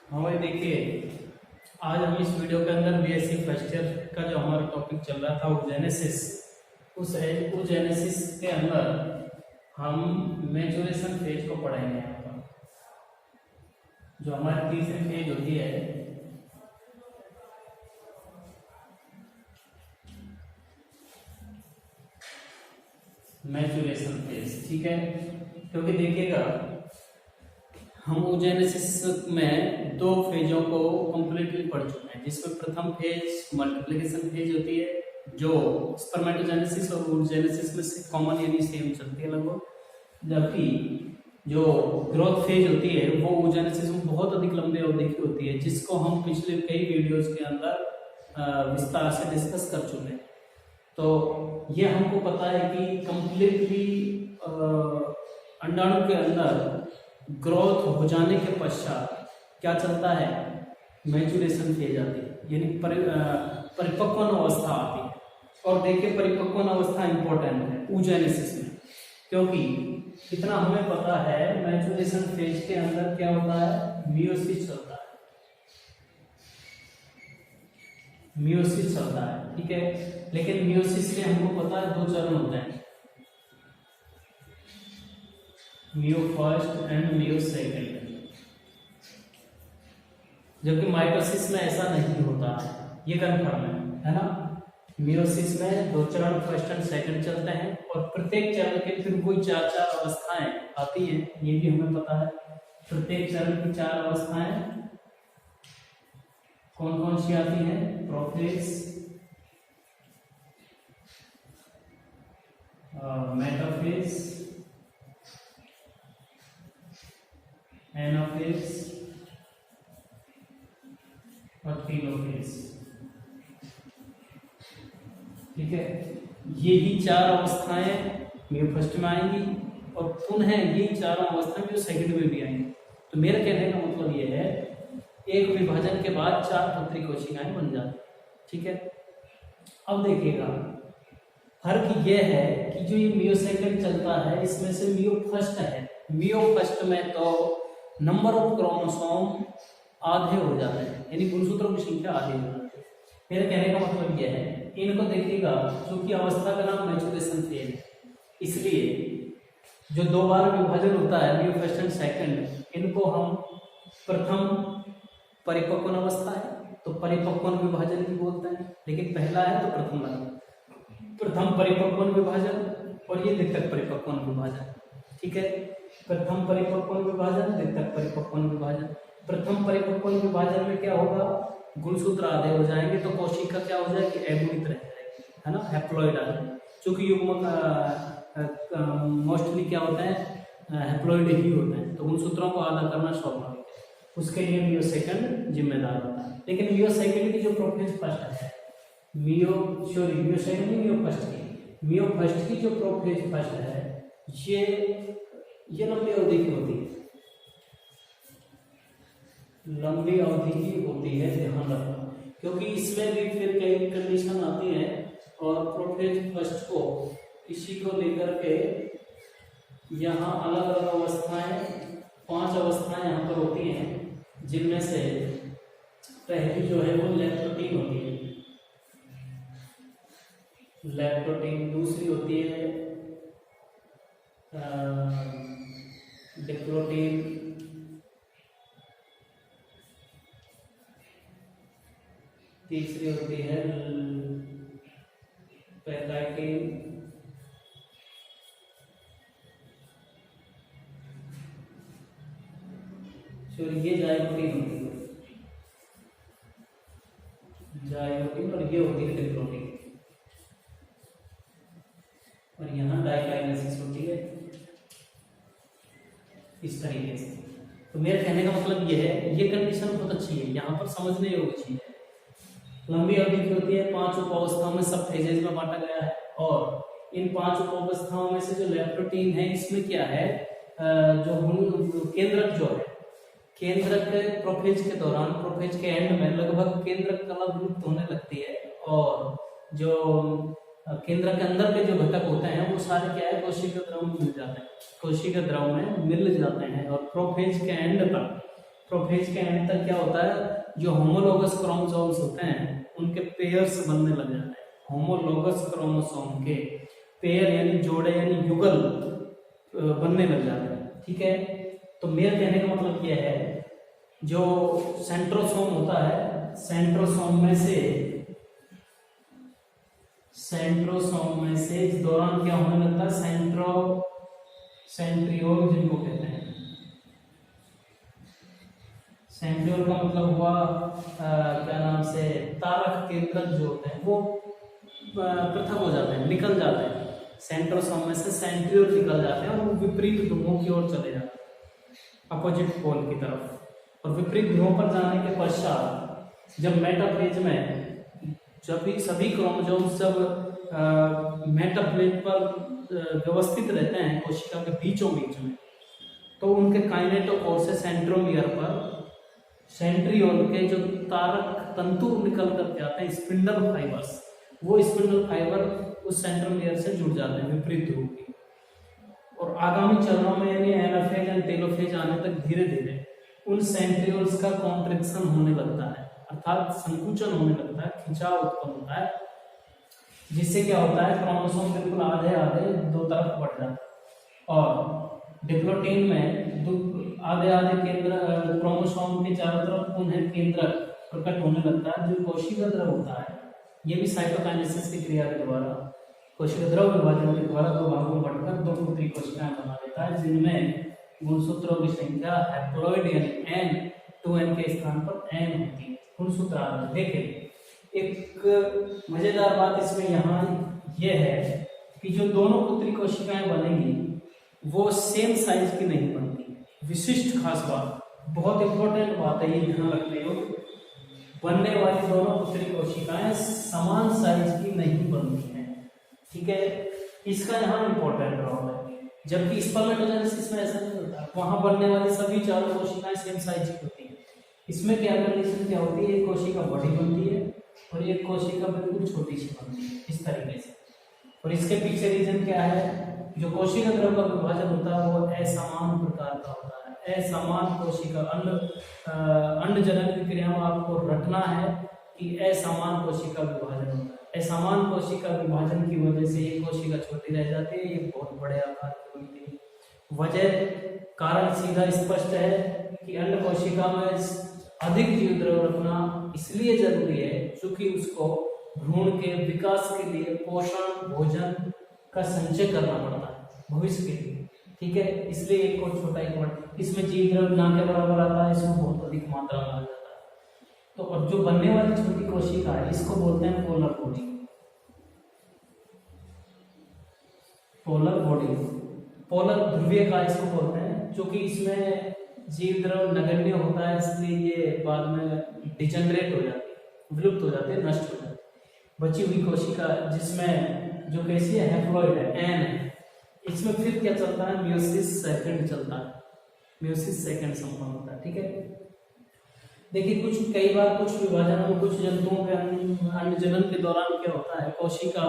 हाँ भाई देखिए, आज हम इस वीडियो के अंदर बीएससी फर्स्ट ईयर का जो हमारा टॉपिक चल रहा था ऊजेनेसिस, उस ऊजेनेसिस के अंदर हम मैचुरेशन फेज को पढ़ेंगे। यहाँ पर जो हमारी तीसरी फेज होती है मैचुरेशन फेज, ठीक है। क्योंकि देखिएगा हम ऊजेनेसिस में दो फेजों को कंप्लीटली पढ़ चुके हैं, जिसमें प्रथम फेज मल्टीप्लिकेशन फेज होती है जो स्पर्मेटोजेनेसिस और ऊजेनेसिस में से कॉमन यानी सेम चलती है लगभग, जबकि जो ग्रोथ फेज होती है वो ऊजेनेसिस में बहुत अधिक लंबी अवधि की होती है, जिसको हम पिछले कई वीडियोस के अंदर विस्तार से डिस्कस कर चुके हैं। तो ये हमको पता है कि कंप्लीटली अंडाणु के अंदर ग्रोथ हो जाने के पश्चात क्या चलता है, मैचुरेशन फेज आती है, यानी परिपक्वन अवस्था आती है। और देखिए परिपक्वन अवस्था इंपॉर्टेंट है ऊजेनेसिस में, क्योंकि इतना हमें पता है मैचुरेशन फेज के अंदर क्या होता है, मियोसिस चलता है, मियोसिस चलता है, ठीक है। लेकिन मियोसिस के हमको पता है दो चरण होते हैं, मियो फर्स्ट एंड मियो सेकंड, जबकि माइटोसिस में ऐसा नहीं होता है, ये कन्फर्म है ना। मियोसिस में दो चरण फर्स्ट एंड सेकंड चलते हैं और प्रत्येक चरण के फिर कोई चार चार अवस्थाएं आती हैं, ये भी हमें पता है। प्रत्येक चरण की चार अवस्थाएं कौन कौन सी आती हैं, प्रोफेज, मेटाफेज, एनाफेज और टेलोफेज, ठीक है। ये ही चार अवस्थाएं मियो फर्स्ट में आएंगी और पुनः ये चारों अवस्थाएं मियो सेकंड में भी आएंगी। तो मेरे कहने का मतलब ये है, एक विभाजन के बाद चार पत्री कोशिकाएं बन जाती, ठीक है। अब देखिएगा फर्क ये है कि जो ये मियो सेकंड चलता है इसमें से मियो फर्स्ट है, मियो फर्स्ट में तो नंबर ऑफ क्रोमोसोम आधे हो जाते हैं, यानी गुणसूत्रों की संख्या आधी हो जाती है। मेरे कहने का मतलब यह है, इनको देखिएगा क्योंकि अवस्था का नाम मैचुरेशन फेज है, इसलिए जो दो बार विभाजन होता है मियो फर्स्ट एंड सेकंड, इनको हम प्रथम परिपक्वन अवस्था है तो परिपक्वन विभाजन भी बोलते हैं, लेकिन पहला है तो प्रथम परिपक्वन विभाजन और ये द्वितीयक परिपक्वन विभाजन, ठीक है। प्रथम परिपक्वन विभाजन, द्वितीयक परिपक्वन विभाजन। प्रथम परिपक्वन विभाजन में क्या होगा, गुणसूत्र आधे हो जाएंगे तो कोशिका क्या हो जाएगी, एगुणित रह जाएगी, है ना, हैप्लॉइड आ जाएगी। चूंकि युग्मक मोस्टली क्या होते हैं, हैप्लॉइड ही होते हैं, तो गुणसूत्रों को आधा करना स्वाभाविक है, उसके लिए मियो सेकंड जिम्मेदार होता है। लेकिन मियो सेकंड की जो प्रोफेज फर्स्ट है, मियो सेकंड नहीं, मियो फर्स्ट की जो प्रोफेज फर्स्ट है ये लंबी अवधि की होती है, लंबी अवधि की होती है, ध्यान रखना, क्योंकि इसमें भी फिर कई कंडीशन आती है और प्रोफेज फर्स्ट को इसी को लेकर के यहाँ अलग अलग अवस्थाएं, 5 अवस्थाएं यहाँ पर होती हैं, जिनमें से पहली जो है वो लैक्टोटीन होती है, लैक्टोटीन। दूसरी होती है डिप्लोटीन, तीसरी होती है पैराटीन, ये जाइलोटीन होती है, जाइलोटीन, और ये होती है डिप्लोटीन, और यहाँ डाइकाइनेसिस होती है इस तरीके से। तो मेरे कहने का मतलब ये है, ये कंडीशन बहुत अच्छी है, यहाँ पर समझने योग्य चीज है। लंबी अवधि की होती है, 5 उप अवस्थाओं में सब फेजेज में बांटा गया है, और इन 5 उप अवस्थाओं में से जो लैक्टोटीन है इसमें क्या है, जो केंद्रक जो है, केंद्रक प्रोफेज के दौरान, प्रोफेज के एंड में लगभग केंद्रक कला विलुप्त होने लगती है, और जो केंद्र के अंदर के जो घटक होते हैं वो सारे क्या है, कोशिका द्रव में मिल जाते हैं, कोशिका द्रव में मिल जाते हैं, और प्रोफेज के एंड तक प्रोफेज के एंड तक क्या होता है, जो होमोलोगस क्रोमोसोम्स होते हैं उनके पेयर्स बनने लग जाते हैं। होमोलोगस क्रोमोसोम के पेयर यानी जोड़े यानी युगल बनने लग जाते हैं। ठीक है, तो मेरे कहने का मतलब यह है, जो सेंट्रोसोम होता है, सेंट्रोसोम में से इस दौरान क्या होने लगता है, सेंट्रियोल जिनको कहते हैं। सेंट्रियोल का मतलब हुआ क्या नाम से, तारक केंद्रक जो होते हैं वो पृथक हो जाते हैं, निकल जाते हैं। सेंट्रोसोम में से सेंट्रियोल निकल जाते हैं और वो विपरीत ध्रुवों की ओर चले जाते हैं, अपोजिट पोल की तरफ। और विपरीत ध्रुवों पर जाने के पश्चात जब मेटाफेज में जब भी सभी क्रोमोसोम्स जब मेटाप्लेट पर व्यवस्थित रहते हैं कोशिका के बीचों बीच में, तो उनके काइनेटोकोर से सेंट्रोमियर पर सेंट्रियोल के जो तारक तंतु निकल करके आते हैं, स्पिंडल फाइबर्स, वो स्पिंडल फाइबर उस सेंट्रोमियर से जुड़ जाते हैं विपरीत ध्रुव की। और आगामी चरणों में यानी एनाफेज एंड टेलोफेज आने तक धीरे धीरे उन सेंट्रियोल्स का कॉन्ट्रैक्शन होने लगता है, अर्थात संकुचन होने लगता है, खिंचाव उत्पन्न होता है, जिससे क्या होता है, क्रोमोसोम बिल्कुल आधे आधे दो तरफ बढ़ जाता है। और डिप्लोटीन में आधे आधे केंद्र क्रोमोसोम के चारों तरफ पुनः केंद्रक प्रकट होने लगता है, जो कोशिका द्रव होता है। ये भी साइटोकाइनेसिस की क्रिया के द्वारा, कोशिका द्रव विभाजन के द्वारा दो भागों में बढ़कर दो पुत्री कोशिकाएं बना देता है, जिनमें गुणसूत्रों की संख्या हैप्लॉइड यानी N 2N के स्थान पर N होती है। गुणसूत्र आदि देखें, एक मजेदार बात इसमें यहाँ यह है कि जो दोनों पुत्री कोशिकाएं बनेंगी वो सेम साइज की नहीं बनती। विशिष्ट खास बात, बहुत इंपॉर्टेंट बात है ये ध्यान रखने योग्य, बनने वाली दोनों पुत्री कोशिकाएं समान साइज की नहीं बनती हैं। ठीक है, इसका यहाँ इंपॉर्टेंट रोल है। जबकि स्पर्मेटोजेनेसिस में ऐसा नहीं होता, वहां बनने वाली सभी चारों कोशिकाएं सेम साइज की होती हैं। इसमें क्या कंडीशन क्या होती है, एक कोशिका बड़ी बनती है और एक कोशिका बिल्कुल छोटी सी बनती है, इस तरीके से। और इसके पीछे रीजन क्या है, जो कोशिका द्रव का विभाजन होता है वो असमान प्रकार का होता है। असमान कोशिका अंड जनन की क्रिया में आपको रटना है कि असमान कोशिका विभाजन होता है। असमान कोशिका विभाजन की वजह से एक कोशिका छोटी रह जाती है, ये बहुत बड़े आकार की बनती है। वजह कारण सीधा स्पष्ट है कि अंड कोशिका में अधिक जीव द्रव रखना इसलिए जरूरी है क्योंकि उसको भ्रूण के विकास के लिए पोषण भोजन का संचय करना पड़ता है भविष्य के लिए। ठीक है, इसलिए एक को छोटा एक बड़ा, इसमें जीव द्रव ना के बराबर आता है, इसमें बहुत अधिक मात्रा में आ जाता है। तो और जो बनने वाली छोटी कोशिका है इसको बोलते हैं polar body. Polar body, polar ध्रुवीय का इसको बोलते हैं, क्योंकि इसमें जीव द्रव नगण्य होता है, इसलिए ये बाद में डिजेनरेट हो जाती है, विलुप्त हो जाती है, नष्ट हो जाती है। बची हुई कोशिका जिसमें जो कैसी है, हैप्लॉइड है, एन है, इसमें फिर क्या चलता है, मियोसिस सेकंड चलता है, मियोसिस सेकंड संपन्न होता है। ठीक है, देखिए कई बार कुछ विभाजन में कुछ जंतुओं के अंड जनन के दौरान क्या होता है, कोशिका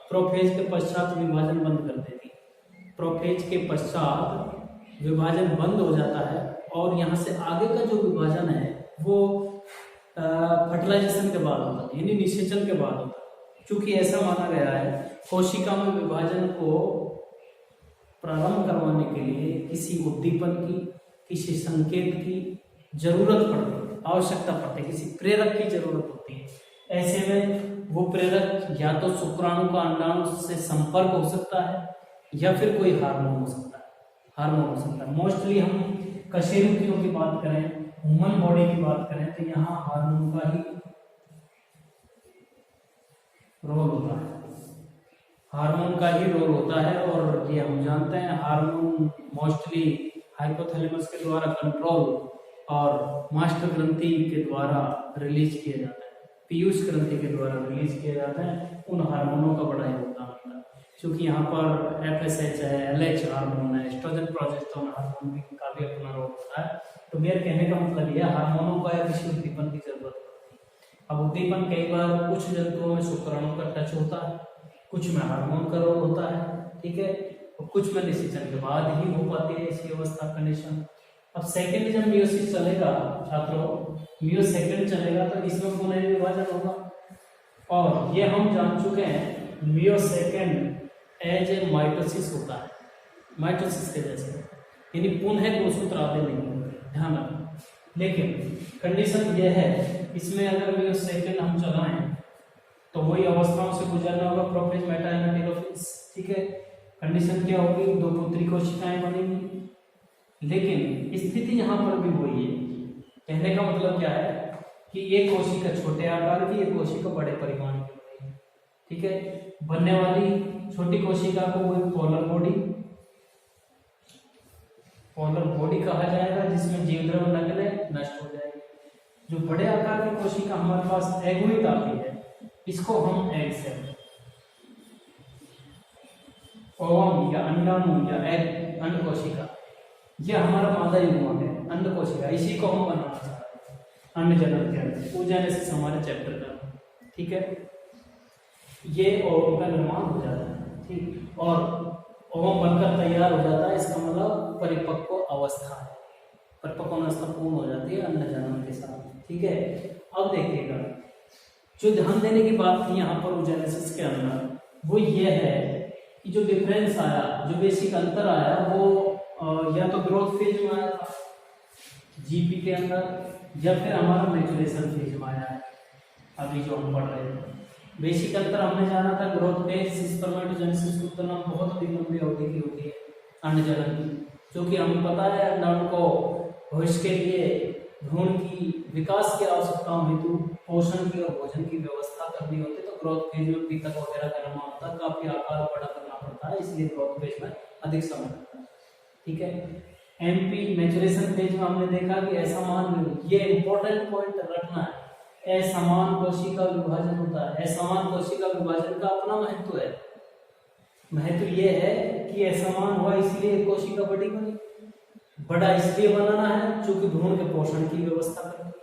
प्रोफेज के पश्चात विभाजन बंद कर देती है। प्रोफेज के पश्चात विभाजन बंद हो जाता है और यहाँ से आगे का जो विभाजन है वो फर्टिलाइजेशन के बाद होता है, यानी निषेचन के बाद होता है। क्योंकि ऐसा माना गया है कोशिका में विभाजन को प्रारंभ करवाने के लिए किसी उद्दीपन की, किसी संकेत की जरूरत पड़ती है, आवश्यकता पड़ती है, किसी प्रेरक की जरूरत होती है। ऐसे में वो प्रेरक या तो शुक्राणु का अंडाणु से संपर्क हो सकता है या फिर कोई हार्मोन हो सकता है, हार्मोन हो सकता है। मोस्टली हम कशेरुकियों की बात करें, ह्यूमन बॉडी की बात करें तो यहाँ हार्मोन का ही रोल होता है, हार्मोन का ही रोल होता है। और ये हम जानते हैं हार्मोन मोस्टली हाइपोथैलेमस के द्वारा कंट्रोल और मास्टर ग्रंथि के द्वारा रिलीज किए जाते हैं, पीयूष ग्रंथि के द्वारा रिलीज किए जाते हैं। उन हार्मोनों का बड़ा योगदान होता है, क्योंकि यहाँ पर FSH है, LH हार्मोन है, एस्ट्रोजन प्रोजेस्टेरोन हार्मोन का भी अपना रोल होता है। तो मेरे कहने का मतलब यह हार्मोनों का या किसी उद्दीपन की जरूरत होती है। अब उद्दीपन कई बार कुछ जंतुओं में शुक्राणु का टच होता है, कुछ में हार्मोन का रोल होता है, ठीक है, और कुछ में निषेचन के बाद ही हो पाती है ऐसी अवस्था कंडीशन। अब सेकंड जब मियोसिस चलेगा छात्रों, मियो सेकंड चलेगा तो इसमें पुनः विभाजन होगा। और ये हम जान चुके हैं मियो सेकंड एज ए माइटोसिस होता है, माइटोसिस के जैसे, यानी पुनः कोशोत्तर आदि नहीं होंगे, ध्यान रखना। लेकिन कंडीशन ये है इसमें अगर मियो सेकंड हम चलाएं तो वही अवस्थाओं से गुजरना होगा, प्रोफेज, मेटा एंड टेलोफेज, ठीक है। कंडीशन क्या होगी, दो पुत्री कोशिकाएं बनेंगी। लेकिन स्थिति यहाँ पर भी वही है। कहने का मतलब क्या है कि एक कोशिका छोटे आकार की, एक कोशिका बड़े परिमाण की बनेगी, ठीक है। बनने वाली छोटी कोशिका को वो पोलर बॉडी, पोलर बॉडी कहा जाएगा, जिसमें जीवद्रव्य नगण्य नष्ट हो जाएगी। जो बड़े आकार की कोशिका हमारे पास एगोइड आती है, इसको हम एग सेल, ओवम या अंडाणु या एग, अंड कोशिका, ये हमारा मादा युग्मक है, अंड कोशिका, इसी को हम बनाना चाहते हैं अंड जनन के अंदर। oogenesis हमारे चैप्टर का, ठीक है। ये ओवम का निर्माण हो जाता है, ठीक, और ओवम बनकर तैयार हो जाता है, इसका मतलब परिपक्व अवस्था है, परिपक्व अवस्था पूर्ण हो जाती है अंड जनन के साथ, ठीक है। अब देखिएगा जो ध्यान देने की बात थी यहाँ पर oogenesis के अंदर, वो ये है कि जो डिफरेंस आया, जो बेसिक अंतर आया, वो या तो ग्रोथ फेज में आया था जीपी के अंदर, या फिर हमारा मैच्योरेशन फेज में आया है, अभी जो हम पढ़ रहे थे। बेसिक अंतर हमने जाना था ग्रोथ फेज, स्पर्मेटोजेनेसिस को नाम बहुत अधिक लंबी अवधि की होती है अंड जनन की, जो कि हमें पता है अंडाणु को भविष्य के लिए भ्रूण की विकास की आवश्यकताओं हेतु पोषण की और भोजन की व्यवस्था करनी होती है। तो ग्रोथ फेज में पितक वगैरह का निर्माण होता है, काफी आकार बड़ा करना पड़ता है, इसलिए ग्रोथ फेज में अधिक समय लगता है, ठीक है। एमपी मैच्योरेशन फेज में हमने देखा कि असमान, ये इंपॉर्टेंट पॉइंट रखना है, असमान कोशिका विभाजन होता है। असमान कोशिका विभाजन का अपना महत्व है। महत्व ये है कि असमान हुआ इसलिए कोशिका बड़ी बनी, बड़ा इसलिए बनाना है क्योंकि भ्रूण के पोषण की व्यवस्था करनी है।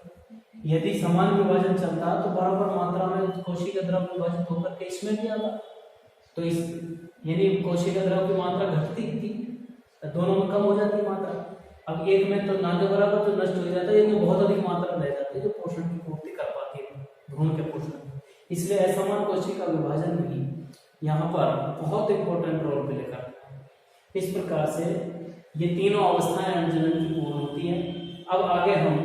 यदि समान विभाजन चलता है तो बराबर मात्रा में कोशिका द्रव विभाजित होकर के इसमें भी आता, तो इस यानी कोशिका द्रव की मात्रा घटती थी, दोनों में कम हो जाती मात्रा। अब एक में तो ना के बराबर तो नष्ट हो जाता है, एक में बहुत अधिक मात्रा रह जाती है जो पोषण की पूर्ति कर पाती है भ्रूण के पोषण। इसलिए असमान कोशिका विभाजन भी यहाँ पर बहुत इंपॉर्टेंट रोल प्ले करता है। इस प्रकार से ये तीनों अवस्थाएं अंडजनन की पूर्ण होती हैं। अब आगे हम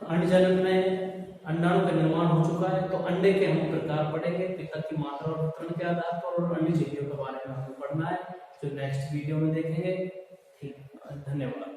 अंडजनन में अंडाणु का निर्माण हो चुका है, तो अंडे के हम प्रकार पढ़ेंगे, पितक की मात्रा और वितरण के आधार पर, और अंड झिल्लियों के बारे में हमें पढ़ना है, जो नेक्स्ट वीडियो में देखेंगे। ठीक, धन्यवाद।